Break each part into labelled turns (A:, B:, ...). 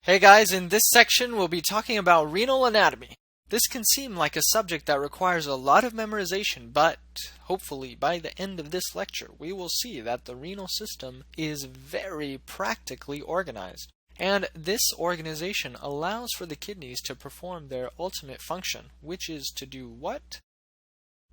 A: Hey guys, in this section we'll be talking about renal anatomy. This can seem like a subject that requires a lot of memorization, but hopefully by the end of this lecture we will see that the renal system is very practically organized. And this organization allows for the kidneys to perform their ultimate function, which is to do what?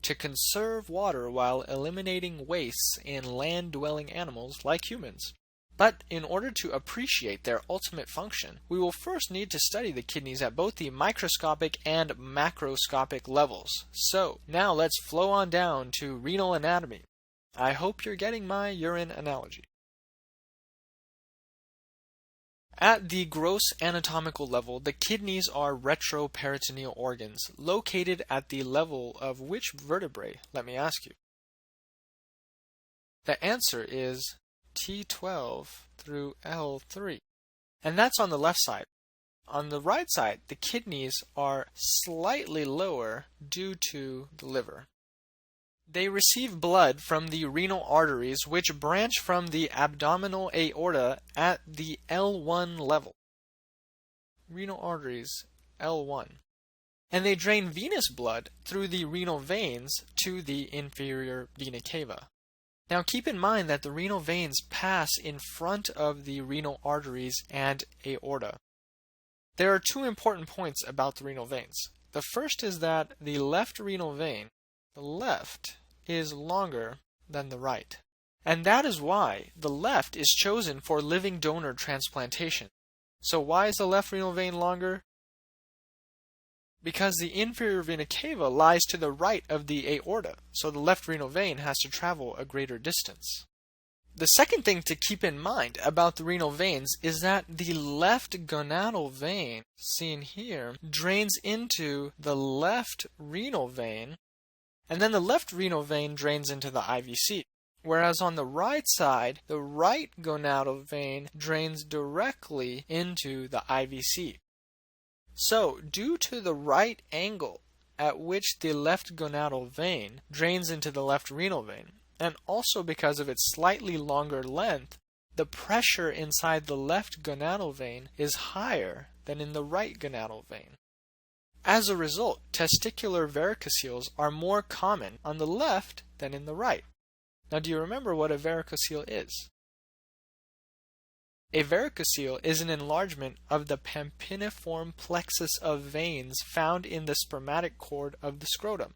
A: To conserve water while eliminating wastes in land-dwelling animals like humans. But in order to appreciate their ultimate function, we will first need to study the kidneys at both the microscopic and macroscopic levels. So, now let's flow on down to renal anatomy. I hope you're getting my urine analogy. At the gross anatomical level, the kidneys are retroperitoneal organs, located at the level of which vertebrae, let me ask you? The answer is T12 through L3. And that's on the left side. On the right side, the kidneys are slightly lower due to the liver. They receive blood from the renal arteries, which branch from the abdominal aorta at the L1 level. Renal arteries, L1. And they drain venous blood through the renal veins to the inferior vena cava. Now keep in mind that the renal veins pass in front of the renal arteries and aorta. There are two important points about the renal veins. The first is that the left renal vein, the left, is longer than the right. And that is why the left is chosen for living donor transplantation. So why is the left renal vein longer? Because the inferior vena cava lies to the right of the aorta, so the left renal vein has to travel a greater distance. The second thing to keep in mind about the renal veins is that the left gonadal vein, seen here, drains into the left renal vein, and then the left renal vein drains into the IVC. Whereas on the right side, the right gonadal vein drains directly into the IVC. So, due to the right angle at which the left gonadal vein drains into the left renal vein, and also because of its slightly longer length, the pressure inside the left gonadal vein is higher than in the right gonadal vein. As a result, testicular varicoceles are more common on the left than in the right. Now, do you remember what a varicocele is? A varicocele is an enlargement of the pampiniform plexus of veins found in the spermatic cord of the scrotum.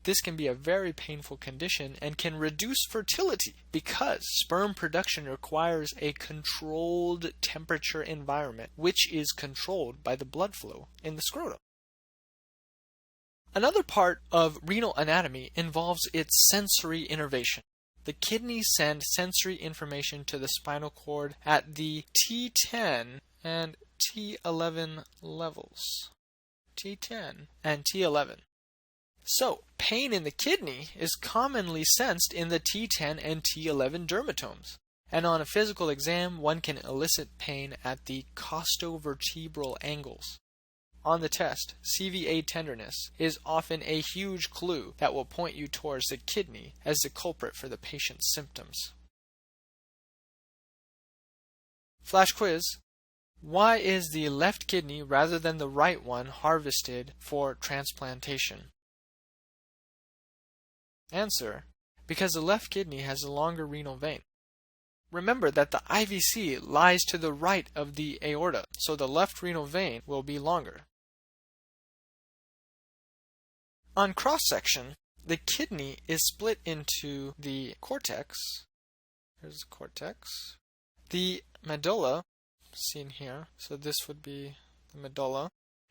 A: This can be a very painful condition and can reduce fertility because sperm production requires a controlled temperature environment, which is controlled by the blood flow in the scrotum. Another part of renal anatomy involves its sensory innervation. The kidneys send sensory information to the spinal cord at the T10 and T11 levels. T10 and T11. So, pain in the kidney is commonly sensed in the T10 and T11 dermatomes. And on a physical exam, one can elicit pain at the costovertebral angles. On the test, CVA tenderness is often a huge clue that will point you towards the kidney as the culprit for the patient's symptoms. Flash quiz. Why is the left kidney rather than the right one harvested for transplantation? Answer. Because the left kidney has a longer renal vein. Remember that the IVC lies to the right of the aorta, so the left renal vein will be longer. On cross-section, the kidney is split into the cortex, here's the cortex, the medulla, seen here, so this would be the medulla,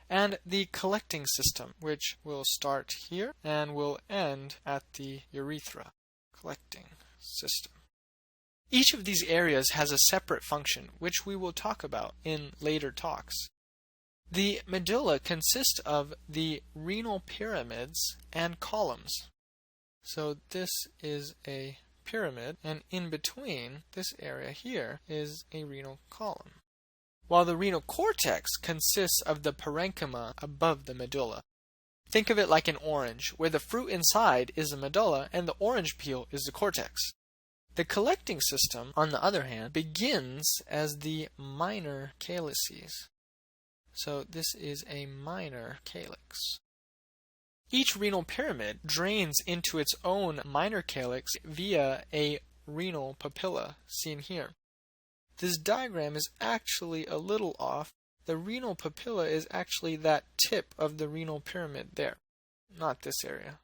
A: and the collecting system, which will start here and will end at the urethra, collecting system. Each of these areas has a separate function, which we will talk about in later talks. The medulla consists of the renal pyramids and columns. So this is a pyramid, and in between this area here is a renal column. While the renal cortex consists of the parenchyma above the medulla. Think of it like an orange, where the fruit inside is the medulla and the orange peel is the cortex. The collecting system, on the other hand, begins as the minor calyces. So this is a minor calyx. Each renal pyramid drains into its own minor calyx via a renal papilla, seen here. This diagram is actually a little off. The renal papilla is actually that tip of the renal pyramid there, not this area.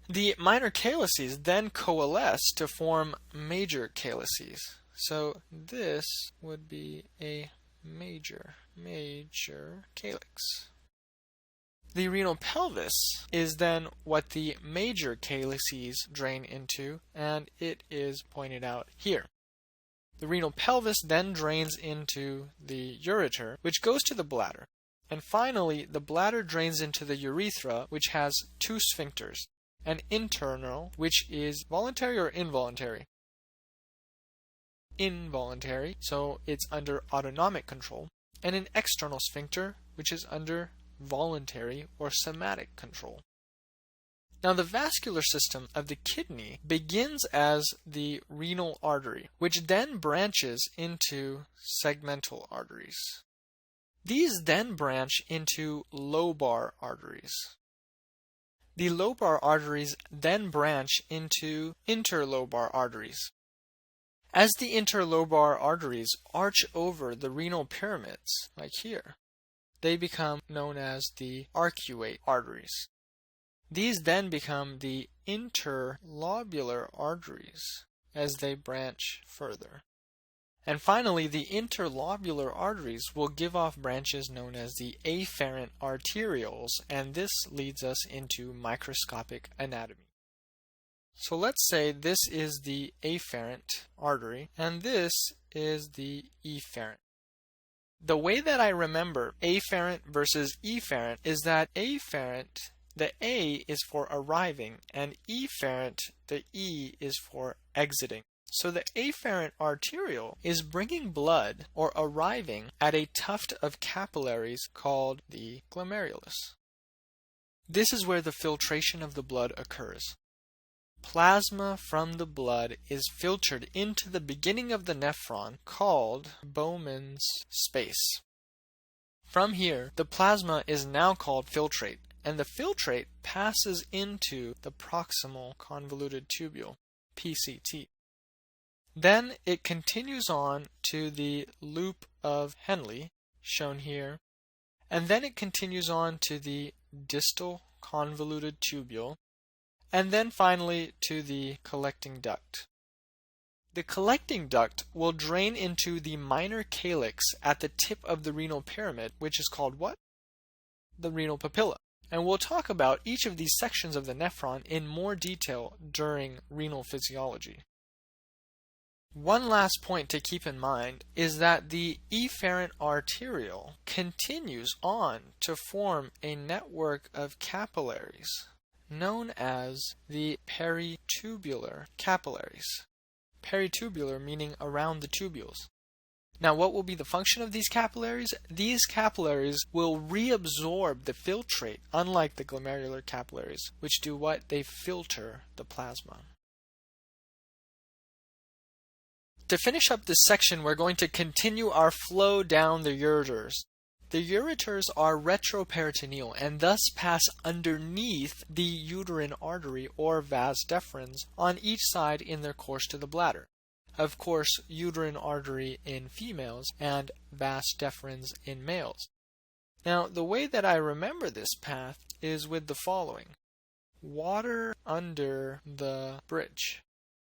A: The minor calyces then coalesce to form major calyces. So this would be a major calyx. The renal pelvis is then what the major calyces drain into, and it is pointed out here. The renal pelvis then drains into the ureter, which goes to the bladder. And finally, the bladder drains into the urethra, which has two sphincters, an internal, which is voluntary or involuntary? Involuntary, so it's under autonomic control, and an external sphincter, which is under voluntary or somatic control. Now, the vascular system of the kidney begins as the renal artery, which then branches into segmental arteries. These then branch into lobar arteries. The lobar arteries then branch into interlobar arteries. As the interlobar arteries arch over the renal pyramids, like here, they become known as the arcuate arteries. These then become the interlobular arteries as they branch further. And finally, the interlobular arteries will give off branches known as the afferent arterioles, and this leads us into microscopic anatomy. So let's say this is the afferent artery, and this is the efferent. The way that I remember afferent versus efferent is that afferent, the A is for arriving, and efferent, the E is for exiting. So the afferent arteriole is bringing blood or arriving at a tuft of capillaries called the glomerulus. This is where the filtration of the blood occurs. Plasma from the blood is filtered into the beginning of the nephron called Bowman's space. From here, the plasma is now called filtrate, and the filtrate passes into the proximal convoluted tubule, PCT. Then it continues on to the loop of Henle, shown here, and then it continues on to the distal convoluted tubule, and then finally to the collecting duct. The collecting duct will drain into the minor calyx at the tip of the renal pyramid, which is called what? The renal papilla. And we'll talk about each of these sections of the nephron in more detail during renal physiology. One last point to keep in mind is that the efferent arteriole continues on to form a network of capillaries known as the peritubular capillaries. Peritubular meaning around the tubules. Now, what will be the function of these capillaries? These capillaries will reabsorb the filtrate, unlike the glomerular capillaries, which do what? They filter the plasma. To finish up this section, we're going to continue our flow down the ureters. The ureters are retroperitoneal and thus pass underneath the uterine artery or vas deferens on each side in their course to the bladder. Of course, uterine artery in females and vas deferens in males. Now, the way that I remember this path is with the following. Water under the bridge.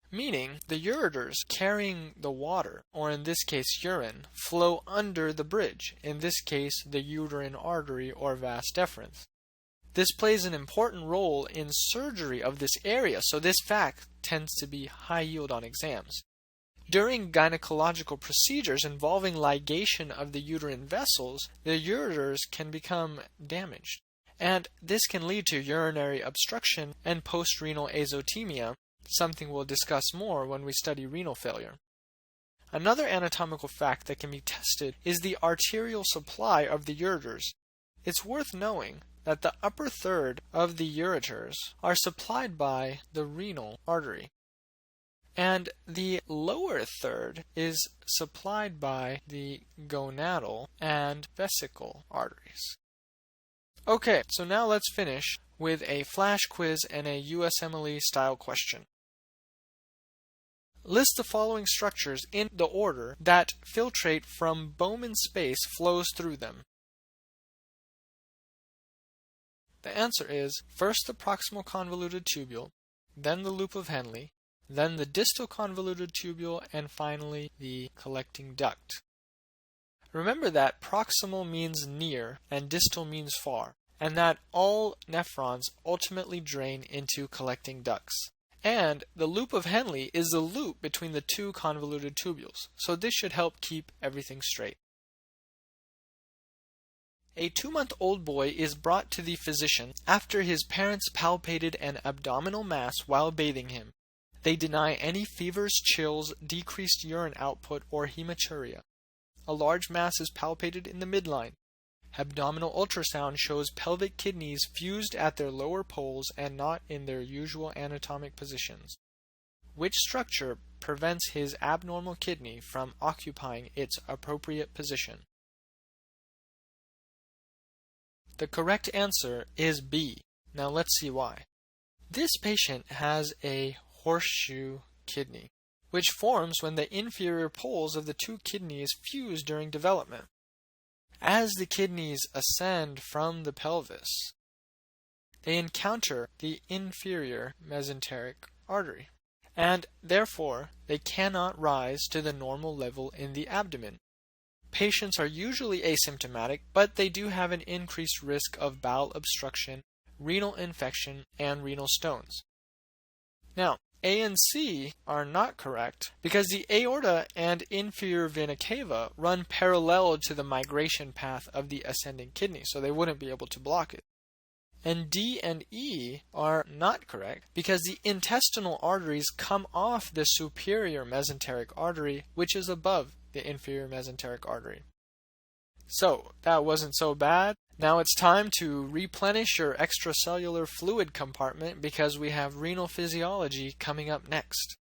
A: Meaning, the ureters carrying the water, or in this case urine, flow under the bridge, in this case the uterine artery or vas deferens. This plays an important role in surgery of this area, so this fact tends to be high yield on exams. During gynecological procedures involving ligation of the uterine vessels, the ureters can become damaged, and this can lead to urinary obstruction and postrenal azotemia, something we'll discuss more when we study renal failure. Another anatomical fact that can be tested is the arterial supply of the ureters. It's worth knowing that the upper third of the ureters are supplied by the renal artery. And the lower third is supplied by the gonadal and vesical arteries. Okay, so now let's finish with a flash quiz and a USMLE style question. List the following structures in the order that filtrate from Bowman space flows through them. The answer is first the proximal convoluted tubule, then the loop of Henle, then the distal convoluted tubule, and finally the collecting duct. Remember that proximal means near and distal means far, and that all nephrons ultimately drain into collecting ducts. And the loop of Henle is the loop between the two convoluted tubules, so this should help keep everything straight. A 2-month-old boy is brought to the physician after his parents palpated an abdominal mass while bathing him. They deny any fevers, chills, decreased urine output, or hematuria. A large mass is palpated in the midline. Abdominal ultrasound shows pelvic kidneys fused at their lower poles and not in their usual anatomic positions. Which structure prevents his abnormal kidney from occupying its appropriate position? The correct answer is B. Now let's see why. This patient has a horseshoe kidney, which forms when the inferior poles of the two kidneys fuse during development. As the kidneys ascend from the pelvis, they encounter the inferior mesenteric artery, and therefore they cannot rise to the normal level in the abdomen. Patients are usually asymptomatic, but they do have an increased risk of bowel obstruction, renal infection, and renal stones. Now, A and C are not correct because the aorta and inferior vena cava run parallel to the migration path of the ascending kidney, so they wouldn't be able to block it. And D and E are not correct because the intestinal arteries come off the superior mesenteric artery, which is above the inferior mesenteric artery. So, that wasn't so bad. Now it's time to replenish your extracellular fluid compartment because we have renal physiology coming up next.